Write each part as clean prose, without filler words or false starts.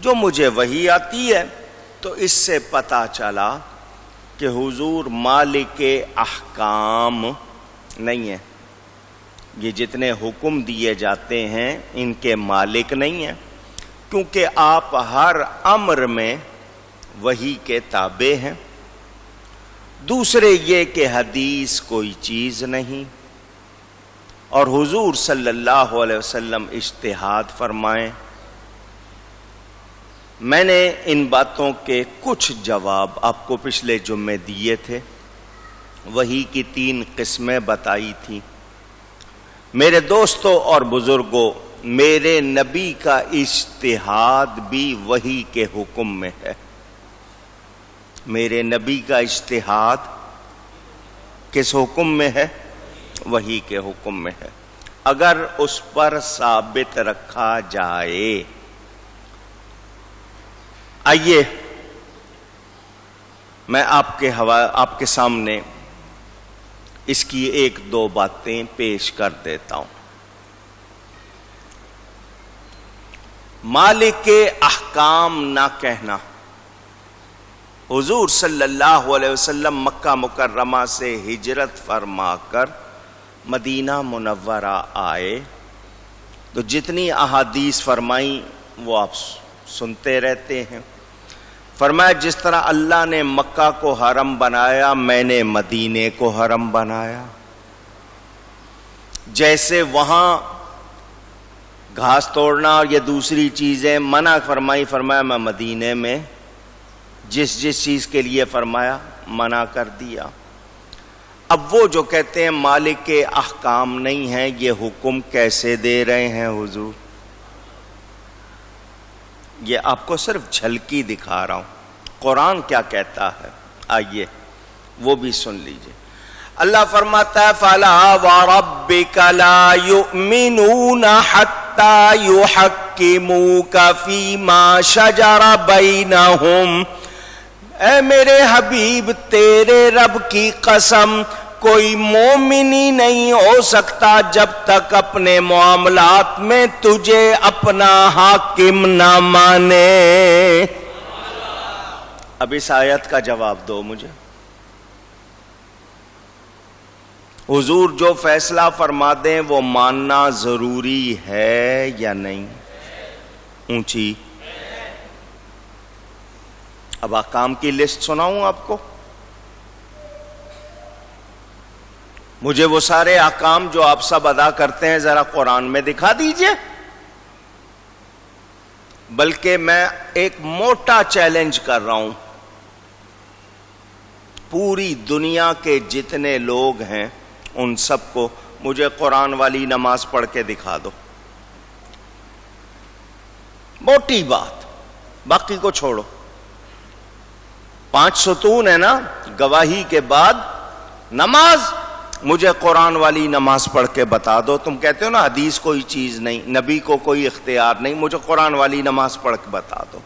جو مجھے وحی آتی ہے تو اس سے پتہ چلا کہ حضور مالک احکام نہیں ہے، یہ جتنے حکم دیے جاتے ہیں ان کے مالک نہیں ہیں، کیونکہ آپ ہر امر میں وحی کے تابع ہیں۔ دوسرے یہ کہ حدیث کوئی چیز نہیں، اور حضور صلی اللہ علیہ وسلم اجتہاد فرمائیں۔ میں نے ان باتوں کے کچھ جواب آپ کو پچھلے جمعے دیے تھے، وحی کی 3 قسمیں بتائی تھیں۔ میرے دوستوں اور بزرگوں، میرے نبی کا اجتہاد بھی وحی کے حکم میں ہے۔ میرے نبی کا اجتہاد کس حکم میں ہے؟ وحی کے حکم میں ہے۔ اگر اس پر ثابت رکھا جائے، آئیے میں آپ کے سامنے اس کی 1-2 باتیں پیش کر دیتا ہوں۔ مالک احکام نہ کہنا۔ حضور صلی اللہ علیہ وسلم مکہ مکرمہ سے ہجرت فرما کر مدینہ منورہ آئے تو جتنی احادیث فرمائیں وہ آپ سنتے رہتے ہیں۔ فرمایا جس طرح اللہ نے مکہ کو حرم بنایا، میں نے مدینے کو حرم بنایا۔ جیسے وہاں گھاس توڑنا اور یہ دوسری چیزیں منع فرمائی، فرمایا میں مدینے میں جس چیز کے لیے فرمایا منع کر دیا۔ اب وہ جو کہتے ہیں مالک کے احکام نہیں ہیں، یہ حکم کیسے دے رہے ہیں حضور؟ یہ آپ کو صرف جھلکی دکھا رہا ہوں، قرآن کیا کہتا ہے، آئیے وہ بھی سن لیجئے۔ اللہ فرماتا ہے فَلَا وَرَبِّكَ لَا يُؤْمِنُونَ حَتَّى يُحَكِّمُوكَ فِي مَا شَجَرَ بَيْنَهُمْ۔ اے میرے حبیب تیرے رب کی قسم، کوئی مومن ہی نہیں ہو سکتا جب تک اپنے معاملات میں تجھے اپنا حاکم نہ مانے۔ اب اس آیت کا جواب دو مجھے، حضور جو فیصلہ فرما دیں وہ ماننا ضروری ہے یا نہیں؟ اونچی اب احکام کی لسٹ سناؤں آپ کو؟ مجھے وہ سارے احکام جو آپ سب ادا کرتے ہیں ذرا قرآن میں دکھا دیجئے۔ بلکہ میں ایک موٹا چیلنج کر رہا ہوں، پوری دنیا کے جتنے لوگ ہیں ان سب کو مجھے قرآن والی نماز پڑھ کے دکھا دو، موٹی بات، باقی کو چھوڑو۔ 5 ستون ہے نا گواہی کے بعد نماز، مجھے قرآن والی نماز پڑھ کے بتا دو۔ تم کہتے ہو نا حدیث کوئی چیز نہیں، نبی کو کوئی اختیار نہیں، مجھے قرآن والی نماز پڑھ کے بتا دو۔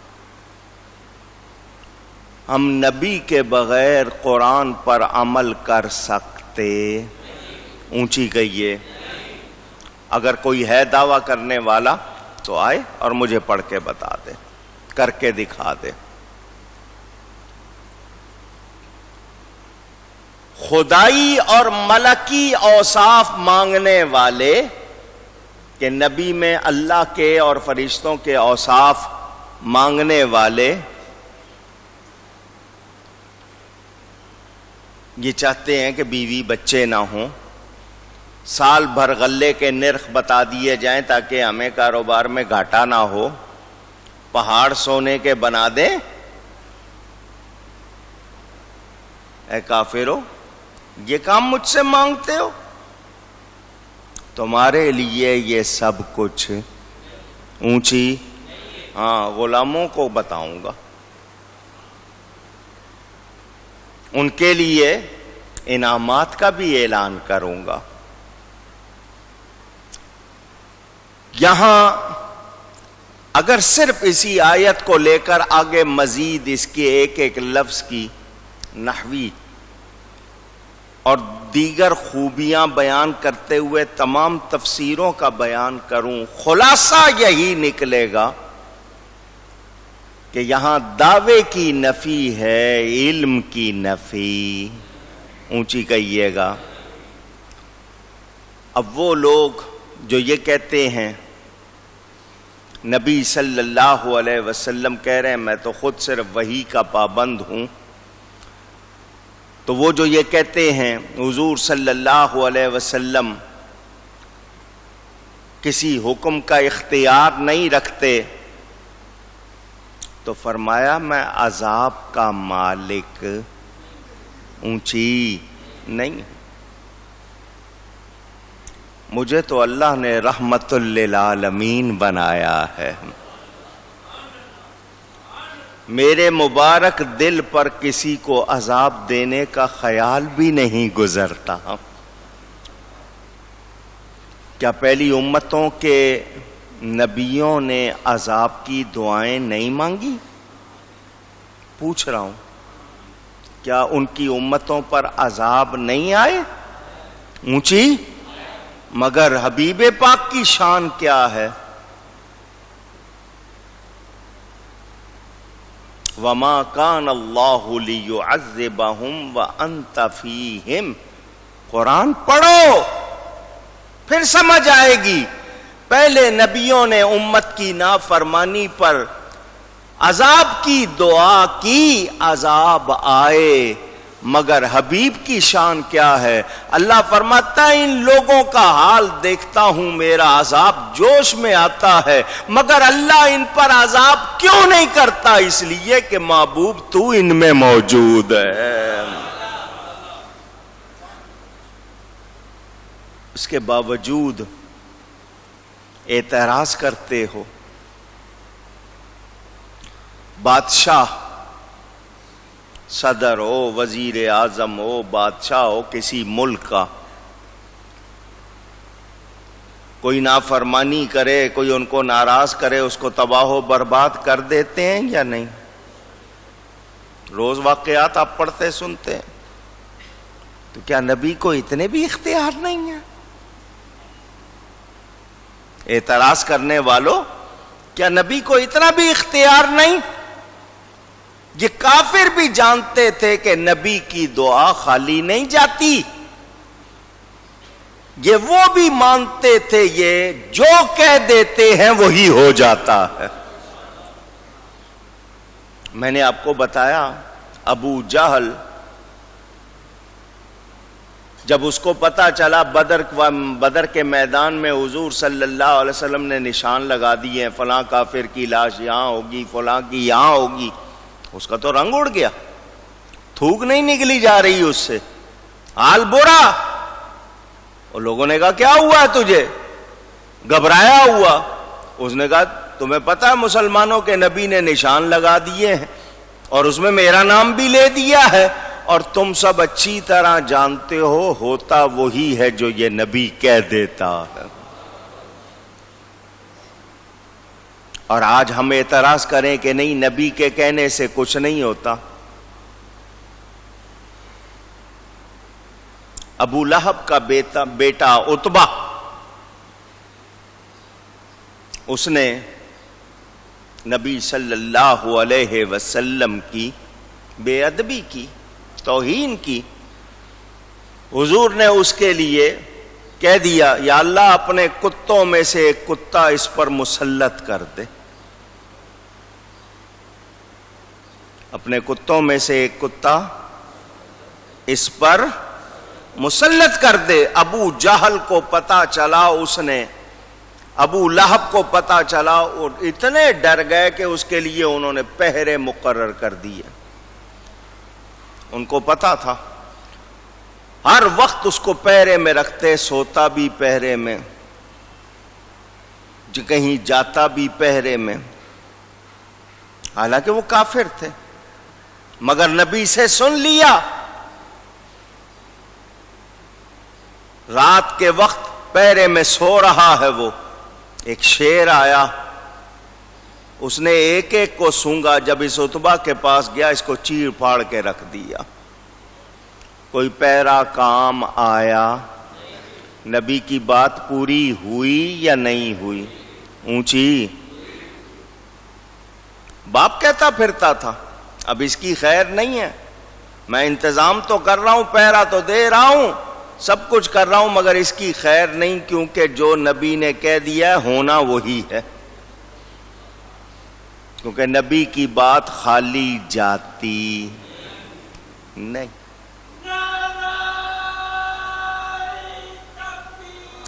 ہم نبی کے بغیر قرآن پر عمل کر سکتے؟ اونچی کہیے۔ اگر کوئی ہے دعویٰ کرنے والا تو آئے اور مجھے پڑھ کے بتا دے، کر کے دکھا دے۔ خدائی اور ملکی اوصاف مانگنے والے کہ نبی میں اللہ کے اور فرشتوں کے اوصاف مانگنے والے یہ چاہتے ہیں کہ بیوی بچے نہ ہوں، سال بھر غلے کے نرخ بتا دیے جائیں تاکہ ہمیں کاروبار میں گھاٹا نہ ہو، پہاڑ سونے کے بنا دیں۔ اے کافرو، یہ کام مجھ سے مانگتے ہو؟ تمہارے لیے یہ سب کچھ اونچی، ہاں غلاموں کو بتاؤں گا، ان کے لیے انعامات کا بھی اعلان کروں گا۔ یہاں اگر صرف اسی آیت کو لے کر آگے مزید اس کے ایک ایک لفظ کی نحوی اور دیگر خوبیاں بیان کرتے ہوئے تمام تفسیروں کا بیان کروں، خلاصہ یہی نکلے گا کہ یہاں دعوے کی نفی ہے، علم کی نفی، اونچی کہیے گا۔ اب وہ لوگ جو یہ کہتے ہیں نبی صلی اللہ علیہ وسلم کہہ رہے ہیں میں تو خود صرف وحی کا پابند ہوں، تو وہ جو یہ کہتے ہیں حضور صلی اللہ علیہ وسلم کسی حکم کا اختیار نہیں رکھتے، تو فرمایا میں عذاب کا مالک اونچی نہیں، مجھے تو اللہ نے رحمت للعالمین بنایا ہے، میرے مبارک دل پر کسی کو عذاب دینے کا خیال بھی نہیں گزرتا۔ کیا پہلی امتوں کے نبیوں نے عذاب کی دعائیں نہیں مانگی؟ پوچھ رہا ہوں، کیا ان کی امتوں پر عذاب نہیں آئے؟ اونچی، مگر حبیب پاک کی شان کیا ہے؟ وَمَا كَانَ اللَّهُ لِيُعَذِّبَهُمْ وَأَنْتَ فِيهِمْ۔ قرآن پڑھو پھر سمجھ آئے گی۔ پہلے نبیوں نے امت کی نافرمانی پر عذاب کی دعا کی، عذاب آئے، مگر حبیب کی شان کیا ہے؟ اللہ فرماتا ہے ان لوگوں کا حال دیکھتا ہوں میرا عذاب جوش میں آتا ہے، مگر اللہ ان پر عذاب کیوں نہیں کرتا؟ اس لیے کہ محبوب تو ان میں موجود ہے۔ اس کے باوجود اعتراض کرتے ہو۔ بادشاہ، صدر ہو، وزیر اعظم ہو، بادشاہ ہو کسی ملک کا، کوئی نافرمانی کرے، کوئی ان کو ناراض کرے، اس کو تباہ و برباد کر دیتے ہیں یا نہیں؟ روز واقعات آپ پڑھتے سنتے ہیں، تو کیا نبی کو اتنے بھی اختیار نہیں ہے؟ اعتراض کرنے والوں، کیا نبی کو اتنا بھی اختیار نہیں؟ یہ کافر بھی جانتے تھے کہ نبی کی دعا خالی نہیں جاتی، یہ وہ بھی مانتے تھے یہ جو کہہ دیتے ہیں وہی ہو جاتا ہے۔ میں نے آپ کو بتایا ابو جہل جب اس کو پتا چلا بدر کے میدان میں حضور صلی اللہ علیہ وسلم نے نشان لگا دیے ہیں، فلاں کافر کی لاش یہاں ہوگی، فلاں کی یہاں ہوگی، اس کا تو رنگ اڑ گیا، تھوک نہیں نکلی جا رہی اس سے، حال برا۔ اور لوگوں نے کہا کیا ہوا ہے تجھے؟ گھبرایا ہوا۔ اس نے کہا تمہیں پتا ہے مسلمانوں کے نبی نے نشان لگا دیے ہیں اور اس میں میرا نام بھی لے دیا ہے، اور تم سب اچھی طرح جانتے ہو ہوتا وہی ہے جو یہ نبی کہہ دیتا ہے۔ اور آج ہم اعتراض کریں کہ نہیں نبی کے کہنے سے کچھ نہیں ہوتا۔ ابو لہب کا بیٹا عتبہ، اس نے نبی صلی اللہ علیہ وسلم کی بے ادبی کی، توہین کی۔ حضور نے اس کے لیے کہہ دیا یا اللہ اپنے کتوں میں سے ایک کتا اس پر مسلط کر دے، اپنے کتوں میں سے ایک کتا اس پر مسلط کر دے۔ ابو جہل کو پتا چلا، اس نے ابو لہب کو پتا چلا، اور اتنے ڈر گئے کہ اس کے لیے انہوں نے پہرے مقرر کر دیے۔ ان کو پتا تھا ہر وقت اس کو پہرے میں رکھتے، سوتا بھی پہرے میں، کہیں جاتا بھی پہرے میں، حالانکہ وہ کافر تھے، مگر نبی سے سن لیا۔ رات کے وقت پہرے میں سو رہا ہے وہ، ایک شیر آیا، اس نے ایک ایک کو سونگا، جب اس عتبہ کے پاس گیا اس کو چیر پھاڑ کے رکھ دیا۔ کوئی پہرا کام آیا؟ نبی کی بات پوری ہوئی یا نہیں ہوئی؟ اونچی۔ باپ کہتا پھرتا تھا اب اس کی خیر نہیں ہے، میں انتظام تو کر رہا ہوں، پہرا تو دے رہا ہوں، سب کچھ کر رہا ہوں، مگر اس کی خیر نہیں، کیونکہ جو نبی نے کہہ دیا ہے ہونا وہی ہے، کیونکہ نبی کی بات خالی جاتی نہیں۔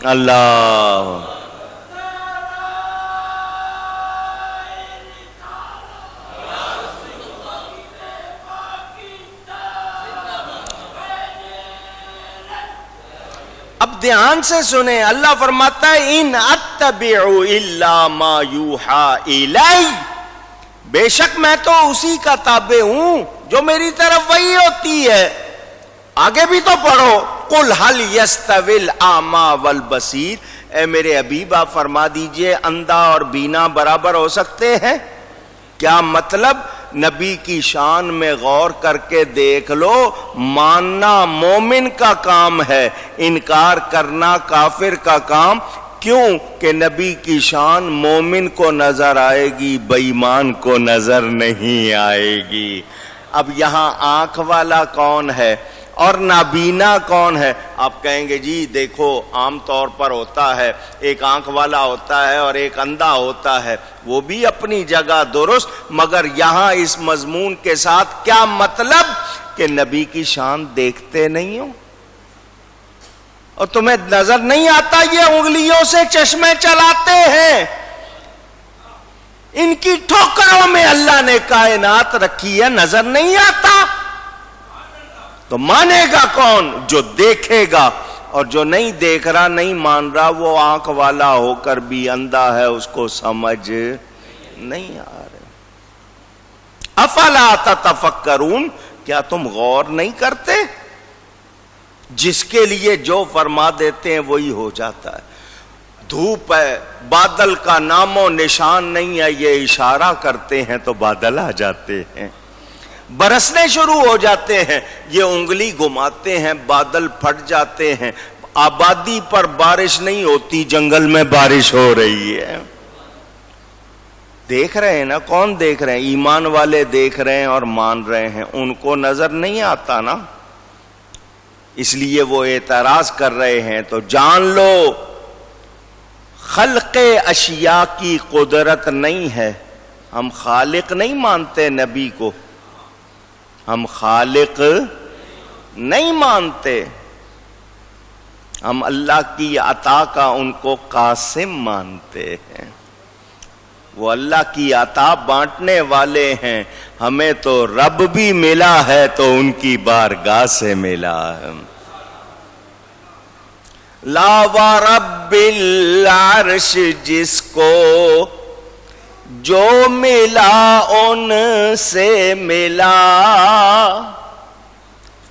اللہ اب دھیان سے سنیں، اللہ فرماتا ہے ان اتبع الا ما یوحا الی، بے شک میں تو اسی کا تابع ہوں جو میری طرف وحی ہوتی ہے۔ آگے بھی تو پڑھو، قل هل یستوی الاعمی والبصیر، اے میرے حبیب آپ فرما دیجئے اندھا اور بینا برابر ہو سکتے ہیں؟ کیا مطلب؟ نبی کی شان میں غور کر کے دیکھ لو، ماننا مومن کا کام ہے، انکار کرنا کافر کا کام۔ کیوں کہ نبی کی شان مومن کو نظر آئے گی، بے ایمان کو نظر نہیں آئے گی۔ اب یہاں آنکھ والا کون ہے اور نابینا کون ہے؟ آپ کہیں گے جی دیکھو عام طور پر ہوتا ہے، ایک آنکھ والا ہوتا ہے اور ایک اندھا ہوتا ہے، وہ بھی اپنی جگہ درست، مگر یہاں اس مضمون کے ساتھ کیا مطلب کہ نبی کی شان دیکھتے نہیں ہو اور تمہیں نظر نہیں آتا یہ انگلیوں سے چشمے چلاتے ہیں، ان کی ٹھوکروں میں اللہ نے کائنات رکھی ہے، نظر نہیں آتا؟ تو مانے گا کون؟ جو دیکھے گا، اور جو نہیں دیکھ رہا نہیں مان رہا وہ آنکھ والا ہو کر بھی اندھا ہے، اس کو سمجھ نہیں آ رہا۔ افلا تتفکرون، کیا تم غور نہیں کرتے؟ جس کے لیے جو فرما دیتے ہیں وہی ہو جاتا ہے۔ دھوپ ہے، بادل کا نام و نشان نہیں ہے، یہ اشارہ کرتے ہیں تو بادل آ جاتے ہیں، برسنے شروع ہو جاتے ہیں، یہ انگلی گھماتے ہیں بادل پھٹ جاتے ہیں۔ آبادی پر بارش نہیں ہوتی، جنگل میں بارش ہو رہی ہے۔ دیکھ رہے ہیں نا، کون دیکھ رہے ہیں؟ ایمان والے دیکھ رہے ہیں اور مان رہے ہیں، ان کو نظر نہیں آتا نا، اس لیے وہ اعتراض کر رہے ہیں۔ تو جان لو خلق اشیاء کی قدرت نہیں ہے، ہم خالق نہیں مانتے نبی کو، ہم خالق نہیں مانتے، ہم اللہ کی عطا کا ان کو قاسم مانتے ہیں، وہ اللہ کی عطا بانٹنے والے ہیں، ہمیں تو رب بھی ملا ہے تو ان کی بارگاہ سے ملا ہے۔ لا ورب العرش، جس کو جو ملا ان سے ملا،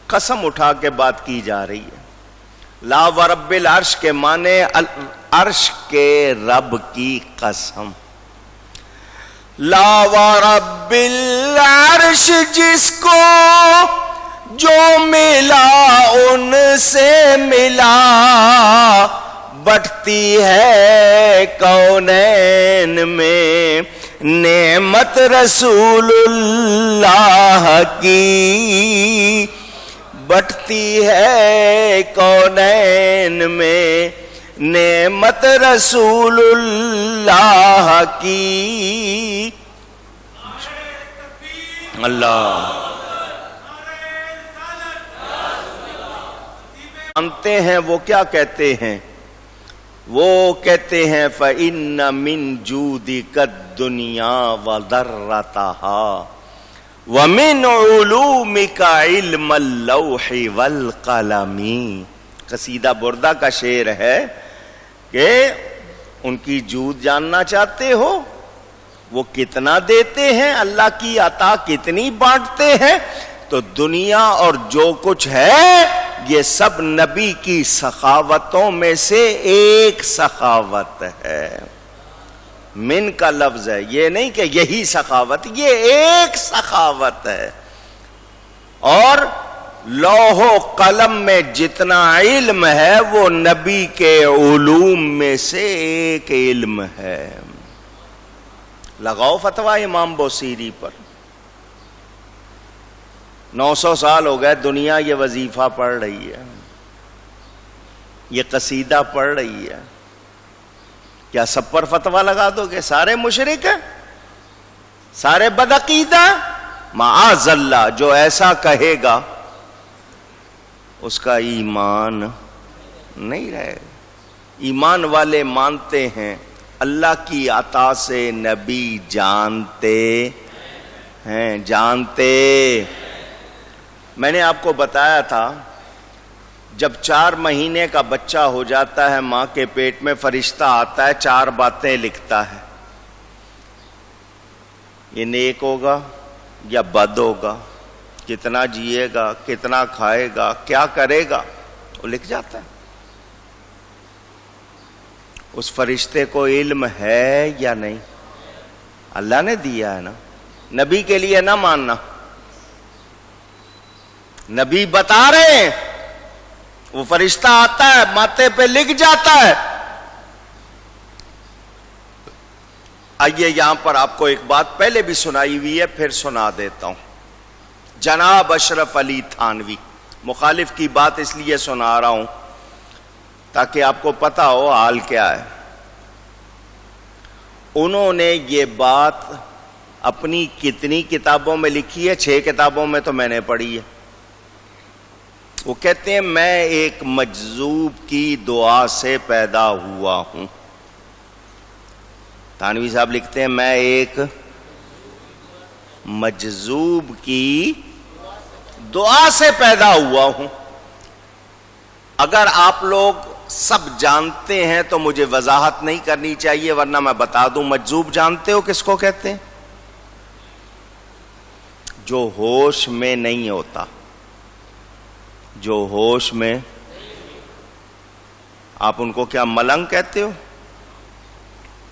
قسم اٹھا کے بات کی جا رہی ہے۔ لا ورب العرش کے معنی عرش کے رب کی قسم۔ لا ورب العرش، جس کو جو ملا ان سے ملا، بٹتی ہے کونین میں نعمت رسول اللہ کی، بٹتی ہے کونین میں نعمت رسول اللہ کی۔ اللہ مانتے ہیں، وہ کیا کہتے ہیں؟ وہ کہتے ہیں فَإِنَّ مِن جُودِكَ الدُّنْيَا وَضَرَّتَهَا وَمِنْ عُلُومِكَ عِلْمَ اللَّوْحِ وَالْقَلَمِ۔ قصیدہ بردہ کا شعر ہے کہ ان کی جود جاننا چاہتے ہو، وہ کتنا دیتے ہیں، اللہ کی عطا کتنی بانٹتے ہیں، تو دنیا اور جو کچھ ہے یہ سب نبی کی سخاوتوں میں سے ایک سخاوت ہے۔ من کا لفظ ہے، یہ نہیں کہ یہی سخاوت، یہ ایک سخاوت ہے۔ اور لوح و قلم میں جتنا علم ہے وہ نبی کے علوم میں سے ایک علم ہے۔ لگاؤ فتویٰ امام بوصیری پر. 900 سال ہو گئے دنیا یہ وظیفہ پڑھ رہی ہے, یہ قصیدہ پڑھ رہی ہے. کیا سب پر فتویٰ لگا دو گے؟ سارے مشرک ہیں, سارے بدعقیدہ. معاذ اللہ, جو ایسا کہے گا اس کا ایمان نہیں رہے گا. ایمان والے مانتے ہیں اللہ کی عطا سے نبی جانتے ہیں, جانتے. میں نے آپ کو بتایا تھا جب 4 مہینے کا بچہ ہو جاتا ہے ماں کے پیٹ میں, فرشتہ آتا ہے 4 باتیں لکھتا ہے. یہ نیک ہوگا یا بد ہوگا, کتنا جیے گا, کتنا کھائے گا, کیا کرے گا, وہ لکھ جاتا ہے. اس فرشتے کو علم ہے یا نہیں؟ اللہ نے دیا ہے نا. نبی کے لیے نہ ماننا, نبی بتا رہے ہیں, وہ فرشتہ آتا ہے ماتھے پہ لکھ جاتا ہے. آئیے یہاں پر آپ کو ایک بات پہلے بھی سنائی ہوئی ہے, پھر سنا دیتا ہوں. جناب اشرف علی تھانوی, مخالف کی بات اس لیے سنا رہا ہوں تاکہ آپ کو پتا ہو حال کیا ہے. انہوں نے یہ بات اپنی کتنی کتابوں میں لکھی ہے؟ 6 کتابوں میں تو میں نے پڑھی ہے. وہ کہتے ہیں میں ایک مجذوب کی دعا سے پیدا ہوا ہوں. تھانوی صاحب لکھتے ہیں میں ایک مجذوب کی دعا سے پیدا ہوا ہوں. اگر آپ لوگ سب جانتے ہیں تو مجھے وضاحت نہیں کرنی چاہیے, ورنہ میں بتا دوں. مجذوب جانتے ہو کس کو کہتے ہیں؟ جو ہوش میں نہیں ہوتا. جو ہوش میں, آپ ان کو کیا ملنگ کہتے ہو؟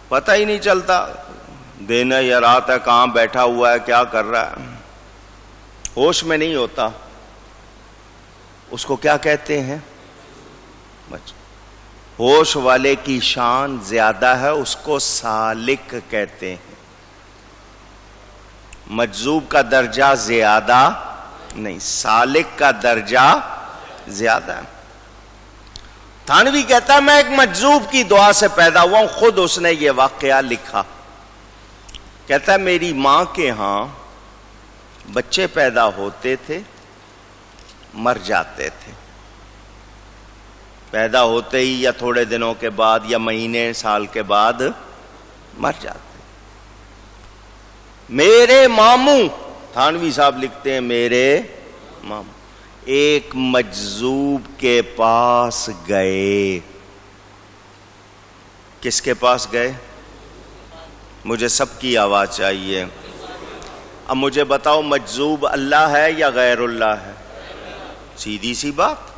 پتہ ہی نہیں چلتا دن ہے یا رات ہے, کہاں بیٹھا ہوا ہے, کیا کر رہا ہے, ہوش میں نہیں ہوتا. اس کو کیا کہتے ہیں؟ ہوش والے کی شان زیادہ ہے, اس کو سالک کہتے ہیں. مجذوب کا درجہ زیادہ نہیں, سالک کا درجہ زیادہ ہے. تھانوی کہتا ہے میں ایک مجذوب کی دعا سے پیدا ہوا ہوں. خود اس نے یہ واقعہ لکھا. کہتا ہے میری ماں کے ہاں بچے پیدا ہوتے تھے, مر جاتے تھے. پیدا ہوتے ہی یا تھوڑے دنوں کے بعد یا مہینے سال کے بعد مر جاتے. میرے ماموں, تھانوی صاحب لکھتے ہیں میرے ماموں ایک مجذوب کے پاس گئے. کس کے پاس گئے؟ مجھے سب کی آواز چاہیے. اب مجھے بتاؤ مجذوب اللہ ہے یا غیر اللہ ہے؟ سیدھی سی بات.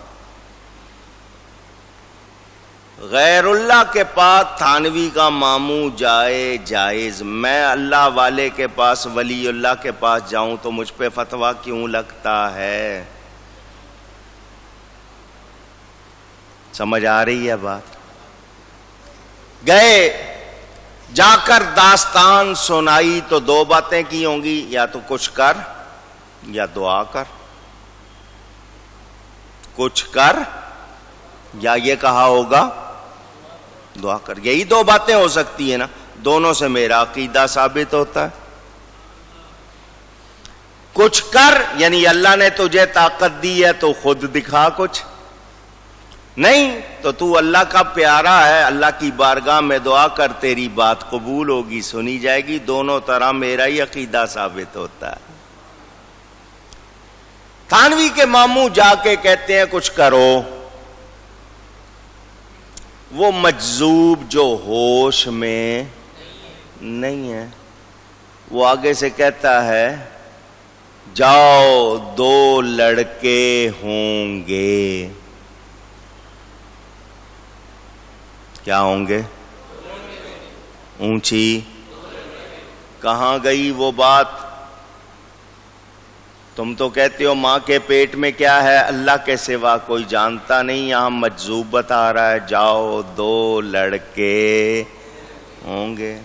غیر اللہ کے پاس تھانوی کا ماموں جائے جائز. میں اللہ والے کے پاس, ولی اللہ کے پاس جاؤں تو مجھ پہ فتویٰ کیوں لگتا ہے؟ سمجھ آ رہی ہے بات؟ گئے, جا کر داستان سنائی تو 2 باتیں کی ہوں گی, یا تو کچھ کر یا دعا کر. کچھ کر یا یہ کہا ہوگا دعا کر. یہی 2 باتیں ہو سکتی ہیں نا. دونوں سے میرا عقیدہ ثابت ہوتا ہے. کچھ کر یعنی اللہ نے تجھے طاقت دی ہے تو خود دکھا کچھ. نہیں تو تو اللہ کا پیارا ہے, اللہ کی بارگاہ میں دعا کر, تیری بات قبول ہوگی, سنی جائے گی. دونوں طرح میرا ہی عقیدہ ثابت ہوتا ہے. تھانوی کے ماموں جا کے کہتے ہیں کچھ کرو. وہ مجذوب جو ہوش میں نہیں ہے, وہ آگے سے کہتا ہے جاؤ 2 لڑکے ہوں گے. کیا ہوں گے؟ اونچی. کہاں گئی وہ بات؟ تم تو کہتے ہو ماں کے پیٹ میں کیا ہے اللہ کے سوا کوئی جانتا نہیں. یہاں مجذوب بتا رہا ہے جاؤ 2 لڑکے ہوں گے.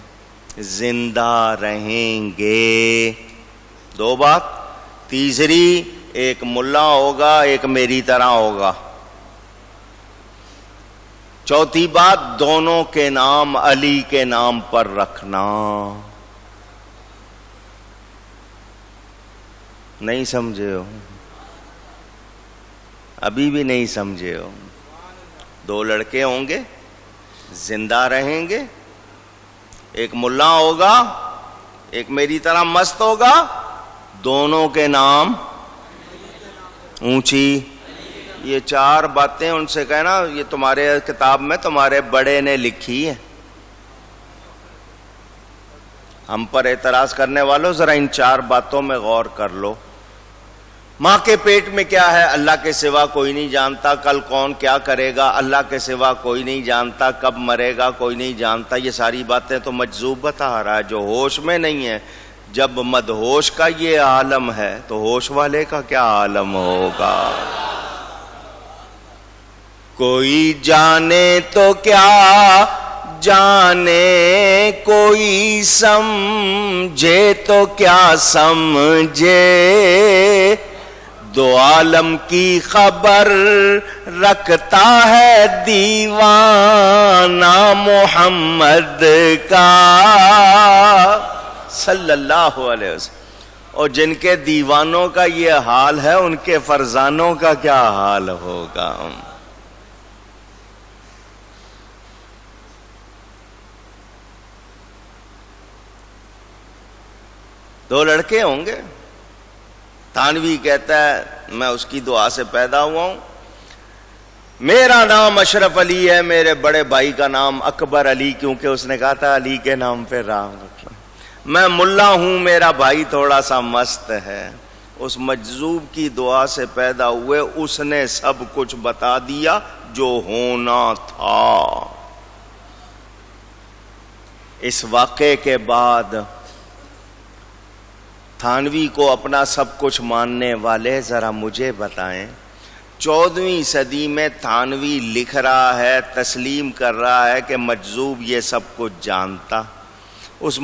زندہ رہیں گے. دو بات. تیسری، ایک ملا ہوگا ایک میری طرح ہوگا. چوتھی بات، دونوں کے نام علی کے نام پر رکھنا. نہیں سمجھے ہو؟ ابھی بھی نہیں سمجھے ہو؟ دو لڑکے ہوں گے، زندہ رہیں گے، ایک ملا ہوگا ایک میری طرح مست ہوگا، دونوں کے نام اونچی. یہ چار باتیں ان سے کہنا یہ تمہارے کتاب میں تمہارے بڑے نے لکھی ہے. ہم پر اعتراض کرنے والوں ذرا ان چار باتوں میں غور کر لو. ماں کے پیٹ میں کیا ہے اللہ کے سوا کوئی نہیں جانتا. کل کون کیا کرے گا اللہ کے سوا کوئی نہیں جانتا. کب مرے گا کوئی نہیں جانتا. یہ ساری باتیں تو مجذوب بتا رہا ہے جو ہوش میں نہیں ہے. جب مدہوش کا یہ عالم ہے تو ہوش والے کا کیا عالم ہوگا. کوئی جانے تو کیا جانے، کوئی سمجھے تو کیا سمجھے، دو عالم کی خبر رکھتا ہے دیوانہ محمد کا صلی اللہ علیہ وسلم. اور جن کے دیوانوں کا یہ حال ہے ان کے فرزانوں کا کیا حال ہوگا. دو لڑکے ہوں گے. تھانوی کہتا ہے میں اس کی دعا سے پیدا ہوا ہوں. میرا نام اشرف علی ہے، میرے بڑے بھائی کا نام اکبر علی، کیونکہ اس نے کہا تھا علی کے نام پہ رام رکھنا. میں ملا ہوں، میرا بھائی تھوڑا سا مست ہے. اس مجذوب کی دعا سے پیدا ہوئے. اس نے سب کچھ بتا دیا جو ہونا تھا. اس واقعے کے بعد تھانوی کو اپنا سب کچھ ماننے والے ذرا مجھے بتائیں 14ویں صدی میں تھانوی لکھ رہا ہے، تسلیم کر رہا ہے کہ مجذوب یہ سب کچھ جانتا. اس